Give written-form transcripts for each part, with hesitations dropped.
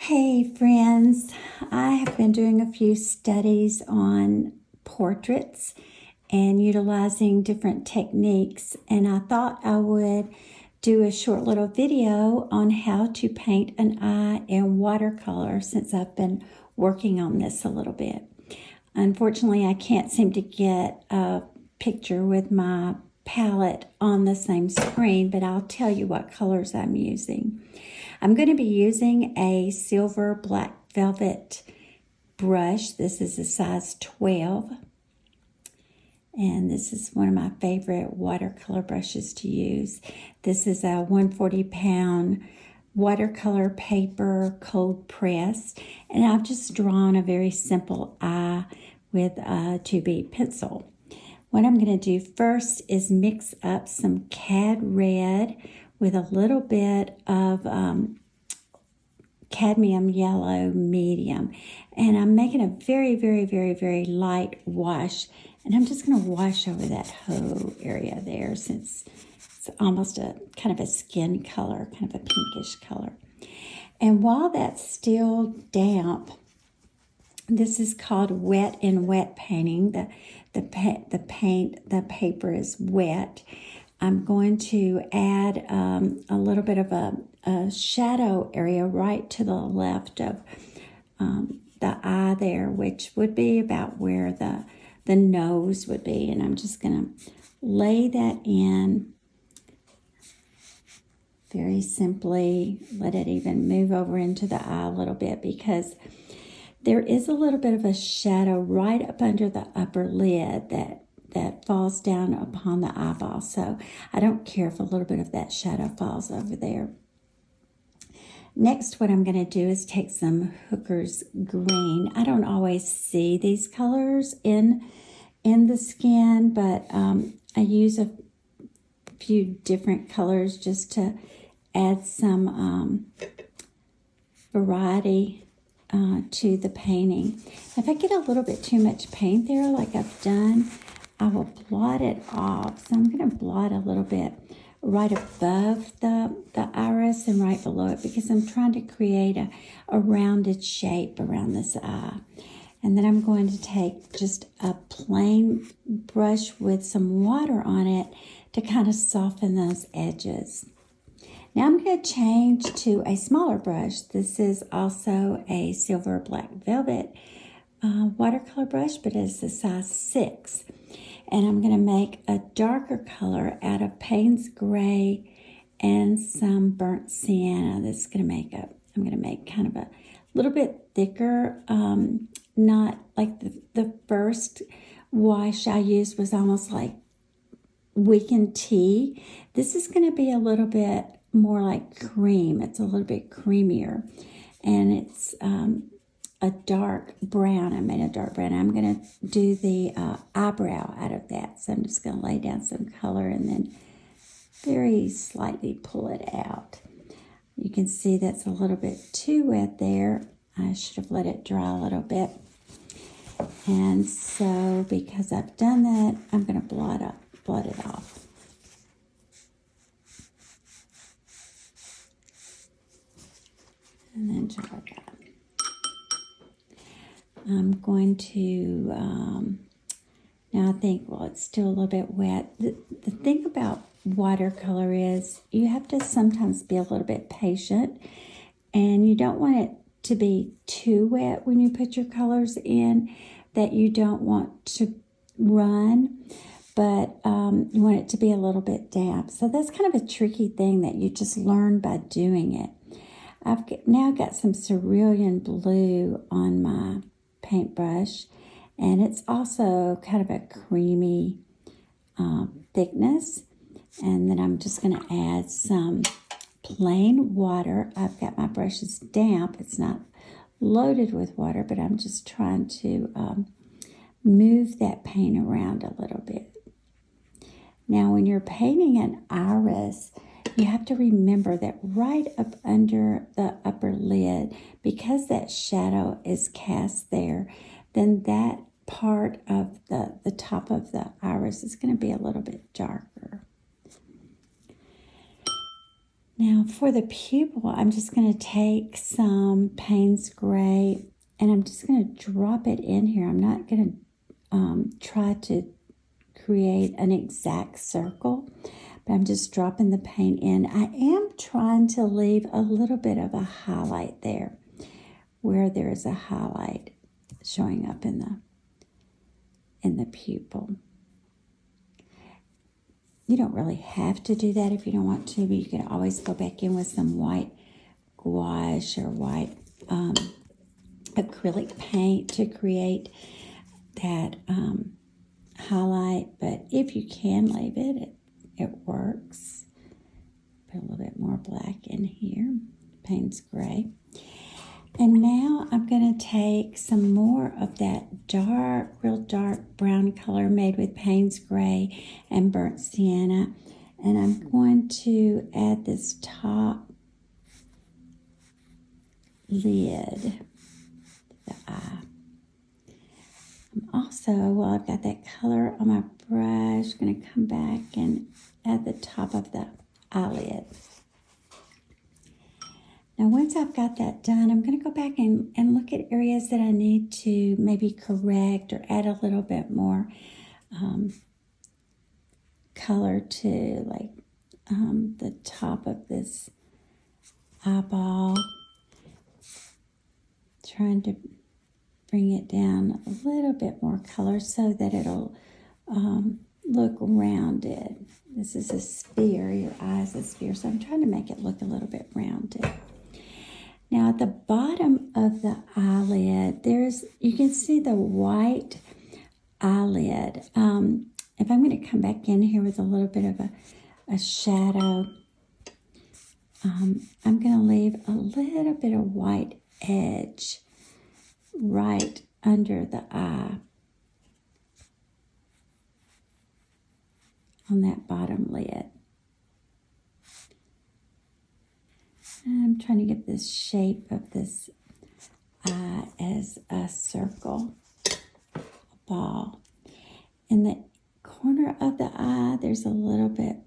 Hey friends, I have been doing a few studies on portraits and utilizing different techniques, and I thought I would do a short little video on how to paint an eye in watercolor since I've been working on this a little bit. Unfortunately, I can't seem to get a picture with my palette on the same screen, but I'll tell you what colors I'm using. I'm going to be using a silver black velvet brush. This is a size 12. And this is one of my favorite watercolor brushes to use. This is a 140-pound watercolor paper cold press. And I've just drawn a very simple eye with a 2B pencil. What I'm going to do first is mix up some cad red with a little bit of cadmium yellow medium. And I'm making a very light wash. And I'm just going to wash over that whole area there since it's almost a kind of a skin color, kind of a pinkish color. And while that's still damp, this is called wet in wet painting. The paper is wet. I'm going to add a little bit of a shadow area right to the left of the eye there, which would be about where the nose would be. And I'm just going to lay that in very simply. Let it even move over into the eye a little bit because there is a little bit of a shadow right up under the upper lid that falls down upon the eyeball. So I don't care if a little bit of that shadow falls over there. Next, what I'm going to do is take some Hooker's green. I don't always see these colors in the skin, but I use a few different colors just to add some variety to the painting. If I get a little bit too much paint there, like I've done, I will blot it off. So I'm going to blot a little bit right above the iris and right below it because I'm trying to create a rounded shape around this eye. And then I'm going to take just a plain brush with some water on it to kind of soften those edges. Now I'm going to change to a smaller brush. This is also a silver black velvet watercolor brush, but it's a size 6. And I'm going to make a darker color out of Payne's Gray and some burnt sienna. This is going to make I'm going to make kind of a little bit thicker, not like the first wash I used was almost like weakened tea. This is going to be a little bit more like cream. It's a little bit creamier. And it's a dark brown. I made a dark brown. I'm going to do the eyebrow out of that. So I'm just going to lay down some color and then very slightly pull it out. You can see that's a little bit too wet there. I should have let it dry a little bit. And so because I've done that, I'm going to blot it off. And then dry that. I'm going to, now I think, well, it's still a little bit wet. The thing about watercolor is you have to sometimes be a little bit patient, and you don't want it to be too wet when you put your colors in that you don't want to run, but you want it to be a little bit damp. So that's kind of a tricky thing that you just learn by doing it. I've now got some cerulean blue on my paintbrush, and it's also kind of a creamy thickness. And then I'm just going to add some plain water. I've got my brushes damp. It's not loaded with water, but I'm just trying to move that paint around a little bit. Now, when you're painting an iris, you have to remember that right up under the upper lid, because that shadow is cast there, then that part of the top of the iris is going to be a little bit darker. Now for the pupil, I'm just going to take some Payne's Gray and I'm just going to drop it in here. I'm not going to try to create an exact circle, but I'm just dropping the paint in. I am trying to leave a little bit of a highlight there where there is a highlight showing up in the pupil. You don't really have to do that if you don't want to, but you can always go back in with some white gouache or white acrylic paint to create that highlight. But if you can leave it, it works. Put a little bit more black in here, Payne's Gray. And now I'm going to take some more of that dark, real dark brown color made with Payne's Gray and burnt sienna. And I'm going to add this top lid to the eye. I'm also, while I've got that color on my brush, going to come back and add the top of the eyelid. Now, once I've got that done, I'm going to go back and look at areas that I need to maybe correct or add a little bit more color to, like the top of this eyeball. Trying to bring it down a little bit more color so that it'll look rounded. This is a sphere, your eye is a sphere, so I'm trying to make it look a little bit rounded. Now at the bottom of the eyelid, you can see the white eyelid. If I'm going to come back in here with a little bit of a shadow, I'm going to leave a little bit of white edge right under the eye on that bottom lid. I'm trying to get this shape of this eye as a circle, a ball. In the corner of the eye, there's a little bit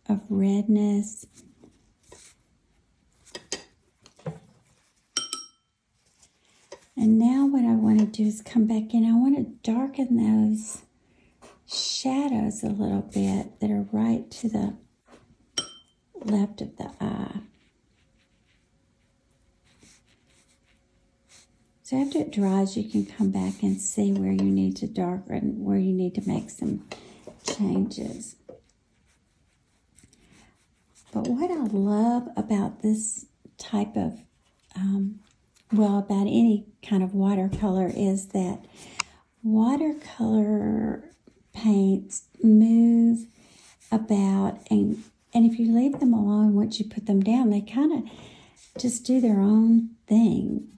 of redness. And now what I want to do is come back in. I want to darken those shadows a little bit that are right to the left of the eye. So after it dries, you can come back and see where you need to darken and where you need to make some changes. But what I love about this type of, about any kind of watercolor is that watercolor paints move about, and if you leave them alone, once you put them down, they kind of just do their own thing.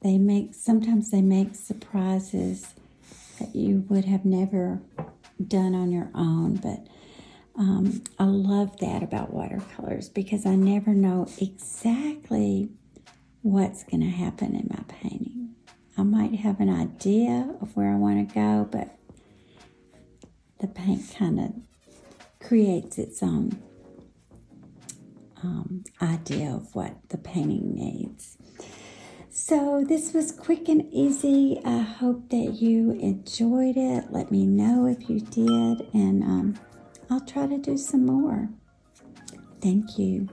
Sometimes they make surprises that you would have never done on your own, but I love that about watercolors because I never know exactly what's going to happen in my painting. I might have an idea of where I want to go, but the paint kind of creates its own idea of what the painting needs. So this was quick and easy. I hope that you enjoyed it. Let me know if you did, and I'll try to do some more. Thank you.